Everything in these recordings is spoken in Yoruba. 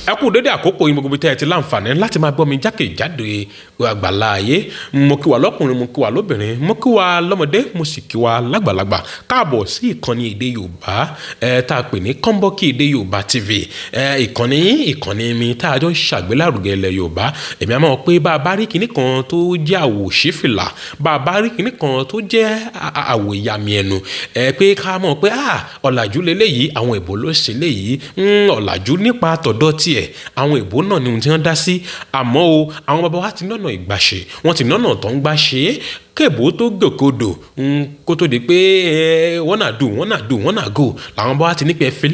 ẹ kú dédé àkókò yìí gbogbo tẹ́ ẹ ti láǹfààní láti máa gbọ́ mi jákèjádò àgbàlá ayé mo kí wa lọ́kùnrin mo kí wa lóbìnrin mo kí wa lọ́mọdé mo sì kí wa lágbàlagbà káàbọ̀ sí ìkànnì èdè Yorùbá tá a pè ní kọ́ńbọ́ọ̀kì èdè Yorùbá TV ìkànnì mi tá a jọ ń ṣàgbélárugẹ ilẹ̀ Yorùbá èmi á mọ̀ pé bá a bá rí kinní kan tó jẹ́ àwòṣe fìlà bá a bá rí kinní kan tó jẹ́ àwò ìyàmì ẹnu pé ká mọ̀ pé ọ̀làjú lélẹ́yìí àwọn èbó ló ṣe léyìí ọ̀làjú nípa tọ̀dọ̀ tiẹ̀ àwọn èbó náà ni ohun tí wọ́n dá sí àmọ́ o àwọn bàbá wa ti nọ́nà ìgbàṣe wọ́n ti nọ́nà tó ń gbàṣe kébò tó gòkòdò kó tó di pé wọ́n náà gò làwọn bá wa ti ní pé ẹ fi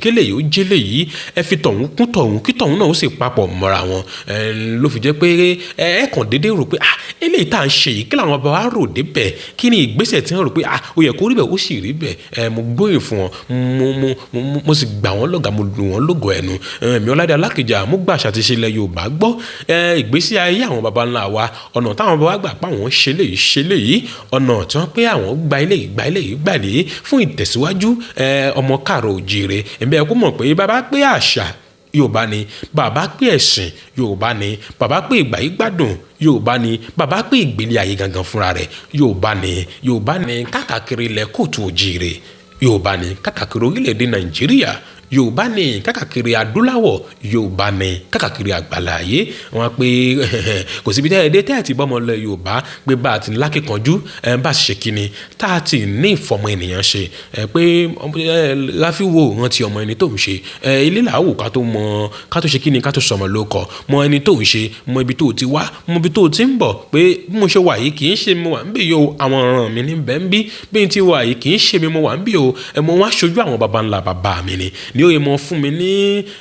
kéle yóò jẹ́lẹ̀ yìí ẹ fi tọ̀hún kún tọ̀hún kí tọ̀hún náà ó sì papọ̀ mọ́ra wọn ló fi jẹ́ pé ẹ kàn déédéé rò pé eléyìí tá à ń ṣe yìí kí làwọn bá wa rò débẹ̀ kí ni ìgbésẹ̀ tí wọ́n rò pé ó yẹ kó rí bẹ̀ ó sì rí bẹ̀ mo gbóyè fún wọn mo sì gbà wọ́n lọ́gàá mo lù wọ́n lógo ẹnu mi Ọládé Alákìjà mo gbà ṣàtìṣe ilẹ̀ Yorùbá gbọ́ ìgbésí ayé àwọn baba ńlá wa ọ̀nà táwọn baba wa gbà pa àwọn ṣe léyìí ọ̀nà tí wọ́n pé àwọn gba eléyìí gbà lé fún ìtẹ̀síwájú ọmọ káàrọ̀ òjìire ẹ̀mí ẹ̀kú mọ̀ pé bàbá pé àṣà Yorùbá ni bàbá pé ẹ̀sìn Yorùbá ni bàbá pé ìgbà yìí gbádùn Yorùbá ni bàbá pé ìgbélé ayé gangan fúnra rẹ̀ Yorùbá ni káàkiri ilẹ̀ kóòtù òjìire Yorùbá ni káàkiri orílẹ̀-èdè Nàìjíríà Yorùbá ní kákàkiri adúláwọ̀ Yorùbá ní kákàkiri àgbàláyé wọn pé kò síbi tẹ́ẹ̀dẹ́ tẹ́ẹ̀tì bọ́mọ lọ Yorùbá pé bá a ti lákìkanjú bá a ṣe kíni tá a ti ní ìfọmọ ènìyàn ṣe pé láfiwò rántí ọmọ ẹni tó ń ṣe ilé làwò ká tó ṣe kíni ká tó sọmọ ló kọ mọ ẹni tó ń ṣe mọ ibi tó ti wá mọ ibi tó ti ń bọ̀ pé bí mo ṣe wà yìí kì í ṣe mo wà ń bì yìí o àwọn ọ̀ràn mi ní bẹ́ẹ̀ ń bí n ti wà yìí kì í ṣe mi mo wà ń bì o mo wá ṣojú àwọn baba ńlá baba mi ni ó yẹ mọ fún mi ní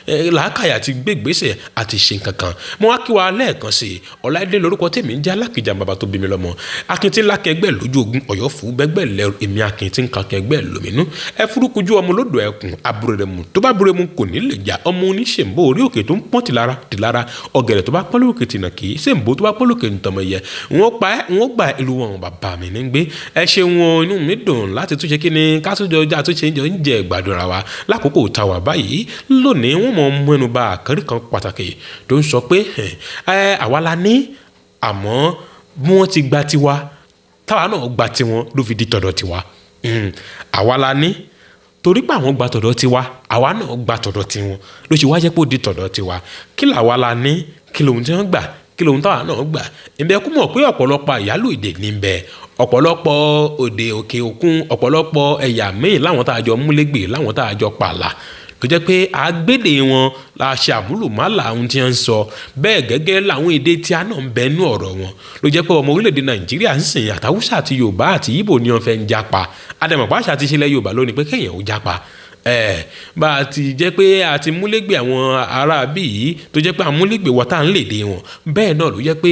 làákàyà àti gbégbèsè àti ṣe nǹkankan mo wá kí wa lẹ́ẹ̀kan sí i Ọláìdé lórúkọ tèmi ń jẹ́ Alákìjà bàbá tó bí mi lọ́mọ akin tí ń lákẹgbẹ́ lójú ogun Ọ̀yọ́ fún bẹ́gbẹ́ lẹ́rù èmi akin tí ń kakẹgbẹ́ lóminú ẹ furukujú ọmọ lódò ẹkùn àbúrẹ́mu tó bá búrẹ́mu kò ní lè jà ọmọ oníṣèǹbó orí òkè tó ń pọ́n tìlára ọ̀gẹ̀rẹ̀ tó bá pọ́n lókè tìǹà kì í ṣèǹbó tó bá pọ́n lókè ntọ́mọ yẹ wọ́n gba ìlú wọn bàbá mi ní gbé ẹ ṣe wọn inú mi dùn láti túnṣe kí ni ká tó jọ àtúnṣe ń jẹ ìgbàdùn wa lákòókò táwa báyìí lónìí wọ́n mọ̀ mú ẹnu bà àkàrí kan pàtàkì tó ń sọ pé àwa la ní àmọ́ bí wọ́n ti gba tiwa táwa náà gba tiwọn ló fi di tọ̀dọ̀ tiwa àwa la ní torí pé àwọn gba tọ̀dọ̀ tiwa àwa náà gba tọ̀dọ̀ tiwọn ló ṣe wá jẹ́ pé ó di tọ̀dọ̀ tiwa kí làwa la ní kí lóhun tí wọ́n gbà kí lóhun táwa náà gbà ìbẹ́ kú mọ̀ pé ọ̀pọ̀lọpọ̀ àyálò èdè ní bẹ́ẹ̀ ọ̀pọ̀lọpọ̀ òde òkè òkun ọ̀pọ̀lọpọ̀ ẹ̀yà míì láwọn tá a jọ múlégbè láwọn tá a jọ pààlà tó jẹ́ pé àgbédè wọn la ṣe àmúlùmálà ohun tí wọ́n ń sọ bẹ́ẹ̀ gẹ́gẹ́ làwọn èdè tí a náà ń bẹ nú ọ̀rọ̀ wọn ló jẹ́ pé ọmọ orílẹ̀-èdè Nàìjíríà ń sìn àtàwùsà àti Yorùbá àti Ìgbò ni wọ́n fẹ́ ń japa àdèmọ̀pá àṣà àti ìṣẹ̀lẹ̀ Yorùbá lónìí pé kéèyàn ó japa bá a ti jẹ́ pé a ti múlégbè àwọn ará bí yìí tó jẹ́ pé àmúlégbè wọ́n tá à ń lè dé wọn bẹ́ẹ̀ náà ló jẹ́ pé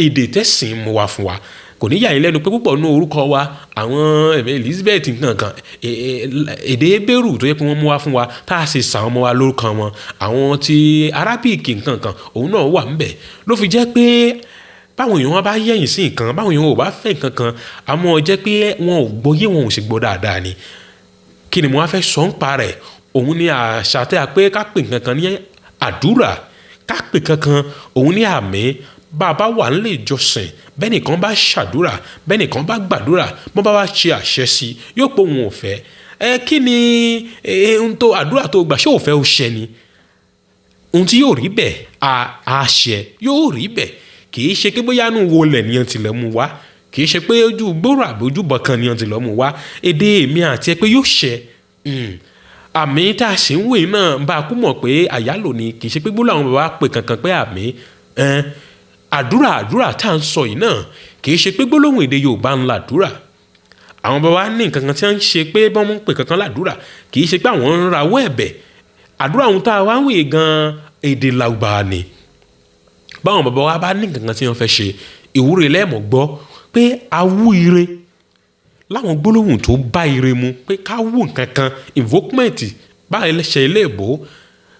èdè tẹ̀sìn mú wa fún wa kò ní yà yín lẹ́nu pé púpọ̀ nínú orúkọ wa àwọn Elizabeth nǹkan èdè Hébérù tó yẹ pé wọ́n mú wá fún wa tá a sì sàn ọmọ wa lórúkọ wọn àwọn ti Arabic nǹkan òun náà wà ńbẹ̀ ló fi jẹ́ pé báwọn èèyàn wọn bá yẹ̀yìn sí nǹkan báwọn èèyàn ò bá fẹ́ nǹkan kan àmọ́ jẹ́ pé wọn ò gbọ́yé wọn ò sì gbọ́ dáadáa ni kí ni mo wá fẹ́ sọ ń pa rẹ̀ òun ni àṣà tẹ́ a pé ká pè nǹkan kan ní àdúrà ká pè kankan òun ní àmì bá a bá wà nílé ìjọsìn bẹ́nìkan bá ṣàdúrà bẹ́nìkan bá gbàdúrà bọ́n bá wá ṣe àṣẹ sí yóò pé òun ò fẹ́ kí ni ohun tó àdúrà tó gbà ṣé ò fẹ́ ó ṣẹ ni ohun tí yóò rí bẹ́ẹ̀ àṣẹ yóò rí bẹ́ẹ̀ kì í ṣe pé bóyá inú wo lẹ̀ ni wọ́n ti lọ́ mú wá kì í ṣe pé ojú gbòòrò àbí ojú bọ̀kan ni wọ́n ti lọ́ mú wá èdè èmi àti ẹ pé yóò ṣẹ àmì tá a sì ń wè náà bá a kú mọ̀ pé àyálò ni kì í ṣe pé gbólóhùn àwọn bàbá pè kankan pé àmì àdúrà tá à ń sọ yìí náà kì í ṣe pé gbólóhùn èdè Yorùbá ń làdúrà àwọn bàbá ní nǹkan kan tí wọ́n ń ṣe pé bọ́n mú pè kankan làdúrà kì í ṣe pé àwọn ń rawọ́ ẹ̀bẹ̀ àdúrà ohun tá a wá ń wè gan èdè Lárúbáwá ni báwọn bàbá wa bá ní nǹkan kan tí wọ́n fẹ́ ṣe ìwúre lẹ́ẹ̀mọ̀ gbọ́ pé awú ire láwọn gbólóhùn tó bá ire mu pé ká wù nǹkan kan invokement báyìí lẹ́sẹ̀ ilé ìbò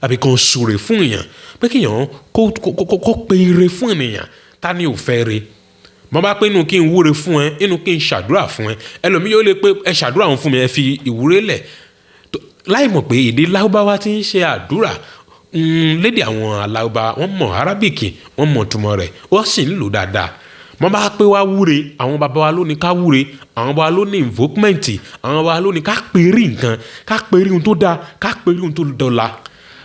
àbí kan súre fún èèyàn pé kéèyàn kó pe ire fún ènìyàn ta ni ò fẹ́ re mo bá pé inú kí n wúre fún ẹ inú kí n ṣàdúrà fún ẹ ẹlòmíì yóò lè pé ẹ ṣàdúrà òun fún mi ẹ fi ìwúre lẹ̀ láì mọ̀ pé èdè Lárúbáwá ti ń ṣe àdúrà lédè àwọn aláwọ̀bá wọ́n mọ̀ arábìkì wọ́n mọ̀ túmọ̀ rẹ̀ wọ́n sì ń lò dáadáa. wọ́n bá pé wá wúre àwọn bàbá wa ló ní ká wúre àwọn bàbá wa ló ní invokement àwọn bàbá wa ló ní ká pèrí nǹkan ká pèrí ohun tó dáa ká pèrí ohun tó dọ̀la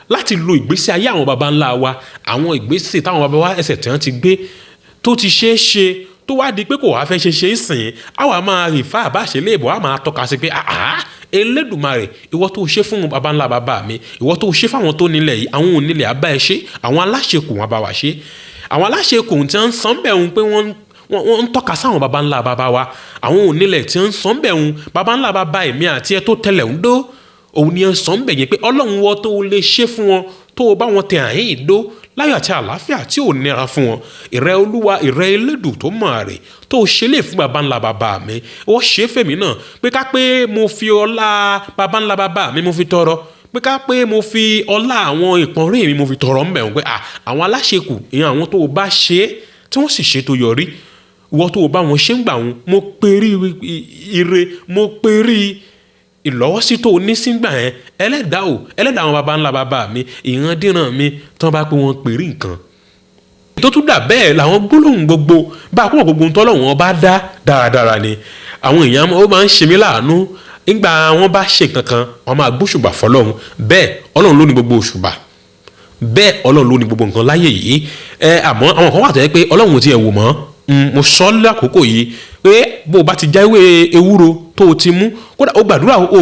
láti lo ìgbésí ayé àwọn baba ńlá wa àwọn ìgbésẹ̀ táwọn baba wa ẹsẹ̀ tí wọ́n ti gbé tó ti ṣeé ṣe tó wá di pé kò wá fẹ́ ṣe é sìn àwa máa rìn fáà bá ṣe léèbọ̀ á máa tọ́ka sí pé Elédùmarè ìwọ tó ṣe fún baba ńlá baba mi ìwọ tó ṣe fáwọn tó nílẹ̀ yìí àwọn onílẹ̀ abá ẹ ṣe àwọn aláṣekù wọn bá wa ṣe àwọn aláṣekù tí wọ́n ń san bẹ̀ ń pé wọ́n ń tọ́ka sáwọn baba ńlá baba wa àwọn onílẹ̀ tí wọ́n ń san bẹ̀ ń baba ńlá baba èmi àti ẹ tó tẹlẹ̀ ń dó òun ni ẹ sọ ń bẹ̀ yẹn pé ọlọ́run wọ tó lè ṣe fún wọn tó o bá wọn tẹ àyín ìdó láyọ̀ àti àlàáfíà tí ò nira fún wọn ìrẹ́ olúwa ìrẹ́ elédùn tó mọ̀ rè tó o ṣe lè fún baba ńlá baba mi wọ́n ṣe é fèmí náà pé ká pé mo fi ọlá baba ńlá baba mi mo fi tọrọ pé ká pé mo fi ọlá àwọn ìpọ́nrí mi mo fi tọrọ ń bẹ̀ wọ́n pé àwọn aláṣekù ìyẹn àwọn tó o bá ṣe é tí wọ́n sì ṣe tó yọrí wọ́n tó o bá wọn ṣe ń gbà wọn mo perí ire mo perí ìlọ́wọ́sí tó ní sígbà yẹn ẹlẹ́dàá àwọn baba ńlá baba mi ìrandíran mi tí wọ́n bá pé wọ́n pèrè nǹkan. tó tún dà bẹ́ẹ̀ làwọn gbólóhùn gbogbo bá a kúrò gbogbo tọ́lọ́hún wọn bá dá dáradára ni àwọn èèyàn ó máa ń ṣe mí láàánú nígbà wọn bá ṣe kankan wọn máa gbóṣùbà fọlọ́hún bẹ́ẹ̀ ọlọ́run ló ní gbogbo òṣùbà bẹ́ẹ̀ ọlọ́run ló ní gbogbo nǹkan láyé yìí àmọ́ àwọn kan wà tó yẹ pé ọlọ́run ò tiẹ̀ wò mọ́ mo sọ lákòókò yìí pé bó o bá ti já ewé ewúro tó o ti mú kódà o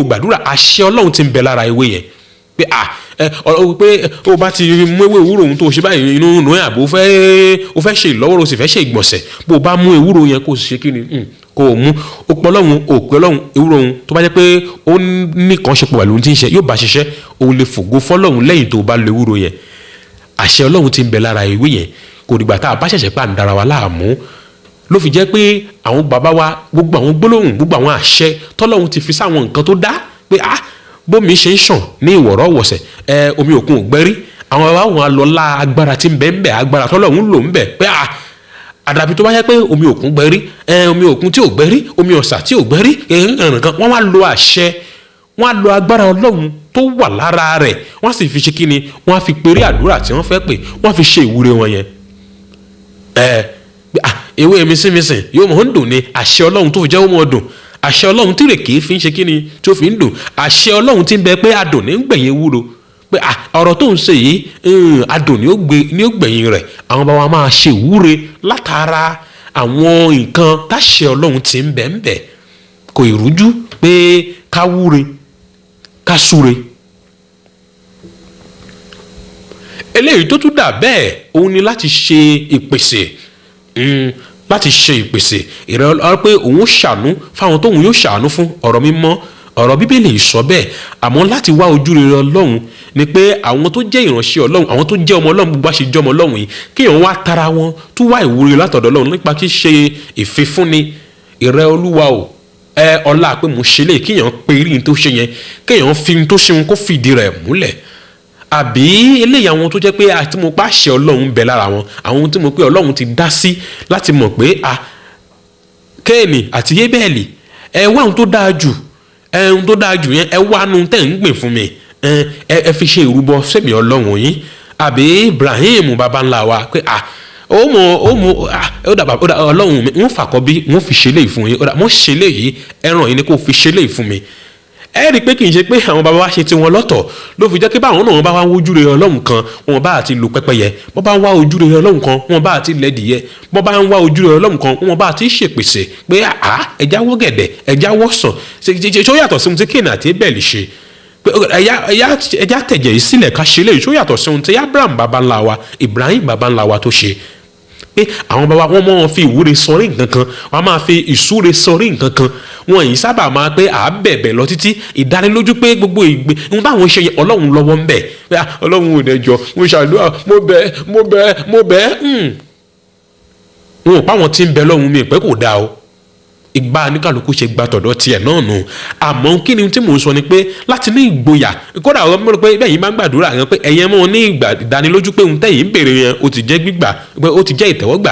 gbàdúrà àṣẹ ọlọ́run ti ń bẹ lára ewé yẹn pé pé o bá ti mú ewé ewúro ohun tó o ṣe báyìí inú nù ẹ̀ àbò o fẹ́ ṣe ìlọ́wọ́rọ̀ o sì fẹ́ ṣe ìgbọ̀nsẹ̀ bó o bá mú ewúro yẹn kó o sì ṣe kí ni kó o mú o pọ̀ ọlọ́run o pẹ́ ọlọ́run ewúro ohun tó bá jẹ́ pé ó ní kan ṣe pọ̀ pẹ̀lú ohun tí ń ṣe yóò bá ṣiṣẹ́ o lè fògo fọlọ́run lẹ́yìn tó o bá lo ewúro yẹn àṣẹ ọlọ́run ti ń bẹ lára ewé yẹn kò dìgbà tá a bá ṣẹ̀ṣẹ̀ pà ń dára wa láàmú ló fi jẹ́ pé àwọn bàbá wa gbogbo àwọn gbólóhùn gbogbo àwọn àṣẹ tọ́lọ́hun ti fi sáwọn nǹkan tó dá pé bómi ṣe ń ṣàn ní ìwọ̀rọ̀wọ̀sẹ̀ omi òkun ò gbẹ́rí àwọn bàbá wọn lọ́lá agbára tí ń bẹ ń bẹ agbára tọ́lọ́hun lò ń bẹ pé àdàbí tó bá yẹ pé omi òkun gbẹ́rí omi òkun tí ò gbẹ́rí omi ọ̀sà tí ò gbẹ́rí nǹkan wọ́n wá lo àṣẹ wọ́n á lo agbára ọlọ́run tó wà lára rẹ̀ wọ́n sì fi ṣe kíni wọ́n á fi pèrè àdúrà tí wọ́n fẹ́ pè wọ́n á fi ṣe ìwúre wọn yẹn ewé mísìmísìn yóò mọ̀ ń dùn ní àṣẹ ọlọ́run tó fi jẹ́ ó mọ̀ dùn àṣẹ ọlọ́run tí rèké fi ń ṣe kíni tí ó fi ń dùn àṣẹ ọlọ́run tí ń bẹ pé adùn ní gbẹ̀yìn ewúro pé ọ̀rọ̀ tó ń ṣe yìí adùn ní ó gbẹ̀yìn rẹ̀ àwọn bá wa máa ṣe ìwúre látara àwọn nǹkan táṣẹ ọlọ́run ti ń bẹ ń bẹ kò ìrújú pé ká wúre ká súre. eléyìí tó tún dà bẹ́ẹ̀ òun ni láti ṣe ìpèsè láti ṣe ìpèsè ìrẹ́ pé òun ṣàánú fáwọn tóun yóò ṣàánú fún ọ̀rọ̀ mímọ́ ọ̀rọ̀ bíbélì sọ bẹ́ẹ̀ àmọ́ láti wá ojú rere ọlọ́run ni pé àwọn tó jẹ́ ìránṣẹ́ ọlọ́run àwọn tó jẹ́ ọmọ ọlọ́run gbogbo àṣejọ́ ọmọ ọlọ́run yìí kéèyàn wá tara wọn tó wá ìwúre látọ̀dọ̀ ọlọ́run nípa kí ṣe ìfifúnni ìrẹ́ olúwa o ọlá pé mo ṣe lè kéèyàn pé rí ní tó ṣe yẹn kéèyàn fi ní tó ṣe wọn kó fìdí rẹ̀ múlẹ̀ àbí eléyìí àwọn tó jẹ́ pé àti mo pa àṣẹ ọlọ́run bẹ lára wọn àwọn tí mo pé ọlọ́run ti dá sí láti mọ̀ pé Kéènì àti Hébẹ́lì wá ohun tó dáa jù ohun tó dáa jù yẹn wá nu tẹ̀ ń gbìn fún mi ẹ fi ṣe ìrúbọ sẹ́mi ọlọ́run yín àbí Ibrahim baba ńlá wa pé ó dàbà ọlọ́run mi wọ́n fàkọ́ bí wọ́n fi ṣe léyìí fún yín wọ́n ṣe léyìí ẹran yìí ni kò fi ṣe léyìí fún mi ẹ rí i pé kì í ṣe pé àwọn baba wa ṣe tiwọn lọ́tọ̀ ló fi jẹ́ pé báwọn náà bá wá wojú rere ọlọ́run kan wọn bá àti lu pẹ́pẹ́yẹ bọ́ bá ń wá ojú rere ọlọ́run kan wọn bá àti lẹ́dìyẹ bọ́ bá ń wá ojú rere ọlọ́run kan wọn bá àti ṣèpèsè pé ẹja wọ́ gẹ̀dẹ̀ ẹja wọ́ sàn ṣó yàtọ̀ sí ohun tí Kéènì àti Hébẹ́lì ṣe pé ẹja tẹ̀jẹ̀ yìí sílẹ̀ ká ṣe léyìí ṣó yàtọ̀ sí ohun tí Abraham baba ńlá wa Ibrahim baba ńlá wa tó ṣe pé àwọn baba wọn máa fi ìwúre sọrí nǹkan kan wọn máa fi ìsúre sọrí nǹkan kan wọn yìí sábà máa pé bẹ̀bẹ̀ lọ títí ìdánilójú pé gbogbo ìgbé ohun táwọn ṣe yẹn ọlọ́run lọ́wọ́ ń bẹ̀ pé ọlọ́run ò dẹjọ́ mo ṣàdúrà mo bẹ̀ wọn ò pa wọn tí ń bẹ lọ́hùn mi pé kò dáa o ìgbà oníkàlùkù ṣe gba tọ̀dọ̀ tiẹ̀ náà nù àmọ́ kí ni tí mò ń sọ ni pé láti ní ìgboyà kódà ọ̀rọ̀ mọ̀ pé bẹ́ẹ̀ yìí máa ń gbàdúrà yẹn pé ẹ̀yẹn mọ́ ní ìdánilójú pé ohun tẹ̀yìn ń béèrè yẹn ó ti jẹ́ gbígbà pé ó ti jẹ́ ìtẹ́wọ́gbà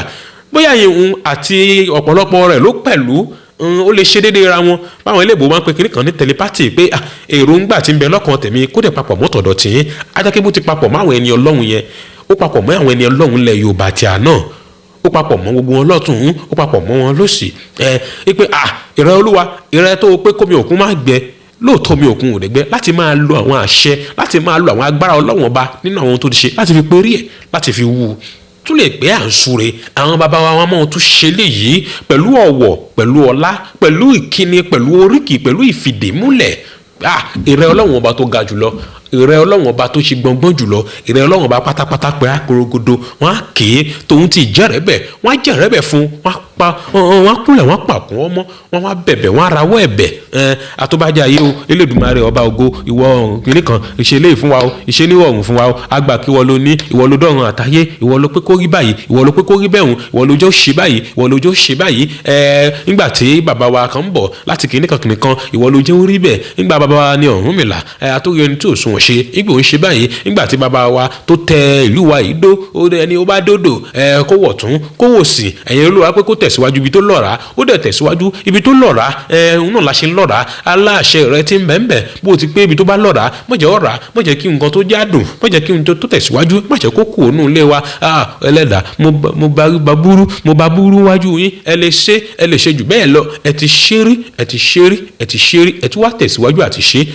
bóyá ìhun àti ọ̀pọ̀lọpọ̀ rẹ̀ ló pẹ̀lú ó lè ṣe déédéé ra wọn báwọn eléèbó máa ń pe kinní kan ní telepathy pé èròǹgbà tí ń bẹ lọ́kàn tèmi kó dẹ̀ papọ̀ mọ́ tọ̀dọ̀ tìyín ajákébó ti papọ̀ mọ́ àwọn ẹni ọlọ́run yẹn ó papọ̀ mọ́ àwọn ẹni ọlọ́run lẹ̀ Yorùbá tí a náà ó papọ̀ mọ́ gbogbo wọn lọ́tún ó papọ̀ mọ́ wọn lósì pé ìrẹ́ Olúwa ìrẹ́ tó pé kómi òkun má gbẹ lóòótọ́ mi òkun ò dẹ́gbẹ́ láti máa lo àwọn àṣẹ láti máa lo àwọn agbára ọlọ́run ọba nínú àwọn tó ti ṣe láti fi perí ẹ̀ láti fi wú tún lè pé à ń súre àwọn bàbá wa wọn máa tún ṣe léyìí pẹ̀lú ọ̀wọ̀ pẹ̀lú ọlá pẹ̀lú ìkíni pẹ̀lú oríkì pẹ̀lú ìfìdímúlẹ̀ ìrẹ́ ọlọ́run ọba tó ga jùlọ ìrẹ́ ọlọ́run ọba tó ṣe gbọ̀ngbọ̀n jùlọ ìrẹ́ ọlọ́run ọba pátápátá pé àkorogodo wọn á kéé tòun ti jẹ́rẹ̀ẹ́bẹ̀ wọn á jẹ́rẹ̀ẹ́bẹ̀ fún wọn á kúnlẹ̀ wọn á pàkún ọmọ wọn á bẹ̀bẹ̀ wọn á rawọ́ ẹ̀bẹ̀ àtúbàjẹ́ ayé o Elédùmarè ọba ògo ìwọ ọ̀run kìnìún kan ìṣẹ̀lẹ̀ fún wa o ìṣẹ̀lẹ̀ ọ̀run fún wa o àgbà kí wọ́n ló ní ìwọ ló dọ̀run àtayé ìwọ ló pé kó rí báyìí ìwọ ló pé kó rí bẹ́hùn ìwọ ló jọ ṣe báyìí ìwọ ló jọ ṣe báyìí nígbà tí bàbá wa kan ń bọ̀ láti kìnìún kan ìwọ ló jẹ́ orí bẹ́ẹ̀ nígbà bàbá wa ní Ọ̀rúnmìlà àtúrí ẹni tí ò sunwọ̀n ṣe ìgbò ń ṣe báyìí nígbà tí bàbá wa tó tẹ ìlú wa yìí dó ẹni ó bá dòdò kó wọ̀ tún kó wò sí ẹ̀yin Olúwa pé kó tẹ̀síwájú ibi tó lọ́ra ó dẹ̀ tẹ̀síwájú ibi tó lọ́ra òun náà la ṣe ń lọ́ra aláṣẹ rẹ ti ń bẹ̀ẹ̀bẹ̀ bó ti pé ibi tó bá lọ́ra mọ̀jẹ̀ ọ̀rá mọ̀jẹ̀ kí nǹkan tó jádùn mọ̀jẹ̀ kí nǹkan tó tẹ̀síwájú mọ̀jẹ̀ kó kú òun ilé wa ẹlẹ́dàá mo bá burú wájú yín ẹ lè ṣe jù bẹ́ẹ̀ lọ ẹ ti ṣeré ẹ ti wá tẹ̀síwájú àti ṣe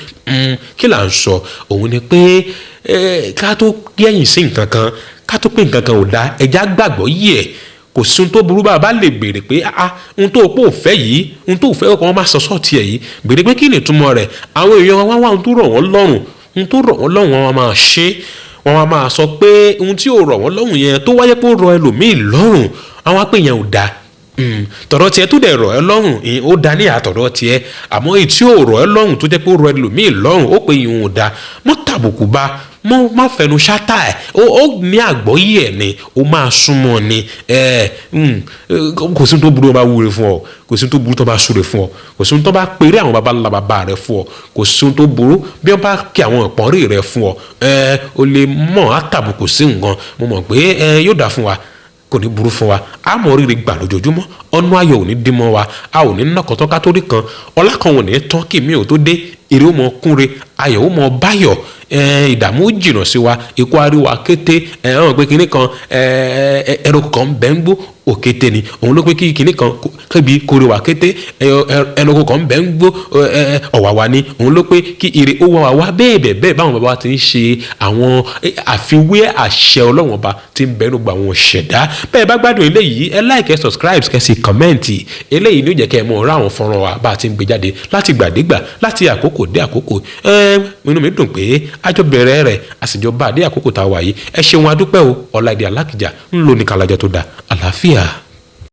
kí là ń sọ òun ni pé ká tó yẹ̀yìn sí nǹkan kan ká tó pé nǹkan kan ò dáa ẹja gbàgbọ́ yìí ẹ̀ kò sí ohun tó burú bá a bá lè béèrè pé ohun tó pò fẹ́ yìí ohun tó fẹ́ kọ́ wọ́n máa sọ sọ́ọ̀tì ẹ̀ yìí béèrè pé kí ni ìtumọ̀ rẹ̀ àwọn èèyàn wá ohun tó rọ̀ wọ́n lọ́rùn ohun tó rọ̀ wọ́n lọ́rùn wọn máa ṣe wọn máa sọ pé ohun tí ò rọ̀ wọ́n lọ́rùn yẹn tó wáyé pé ó rọ̀ ẹlòmíì lọ́rùn àwọn á pè yẹn ò dáa tọ̀dọ̀ tiẹ̀ tó dẹ̀ rọ̀ ẹ́ lọ́rùn ó da ní àtọ̀dọ̀ tiẹ̀ àmọ́ èyí tí ò rọ̀ ẹ́ lọ́rùn tó jẹ́ pé ó rọ̀ ẹlòmíì lọ́rùn ó pé ìhun ò da mọ́ tàbùkù bá má fẹnu ṣáta ẹ̀ ó ní àgbọ́yé ẹ̀ ni ó máa súnmọ́ ni kò sí tó burú tó bá wúre fún ọ kò sí tó burú tó bá súre fún ọ kò sí tó bá péré àwọn baba ńlá baba rẹ fún ọ kò sí tó burú bí wọ́n bá kí àwọn ìpọ́nrí rẹ fún ọ o lè mọ̀ àtàbùkù sí nǹkan mo mọ̀ pé yóò dà fún wa kò ní burú fún wa a mọ̀ rírì gbà lójoojúmọ́ ọ̀nà ayọ̀ ò ní dín mọ́ wa a ò ní nàkọ́tọ́ kátórí kan ọlá kan ò ní tán kí mi ò tó dé èrè ó mọ kúnre ayọ̀ ó mọ báyọ̀ ìdààmú jìnnà sí wa ikú ariwa kété ẹ̀hán pé kinní kan ẹranko kan bẹ́ ń gbó òkété ni òun ló pé kí kinní kan kébi kórè wá kété ẹranko kan bẹ́ ń gbó ọ̀wàwà ni òun ló pé kí ire ó wà wá bẹ́ẹ̀ báwọn bàbá wa ti ń ṣe àwọn àfiwé àṣẹ Ọlọ́run ọba ti ń bẹ́ẹ̀ gbogbo àwọn ṣẹ̀dá bẹ́ẹ̀ bá gbádùn eléyìí ẹ like ẹ subscribe kẹ́ sì kọ́mẹ́ǹtì eléyìí ní ó jẹ́ kẹ́ ẹ mọ̀ ọ́rọ́ àwọn fọ́nrán wa bá a ti ń gbé jáde láti gbàdégbà láti àkókò dé àkókò inú mi dùn pé àjọ bẹ̀rẹ̀ rẹ̀ àsìjọ bá a dé àkókò tá a wà yìí ẹ ṣeun adúpẹ́ o Ọláìdé Alákìjà ń lò ní kàlájọ tó dáa àlàáfíà.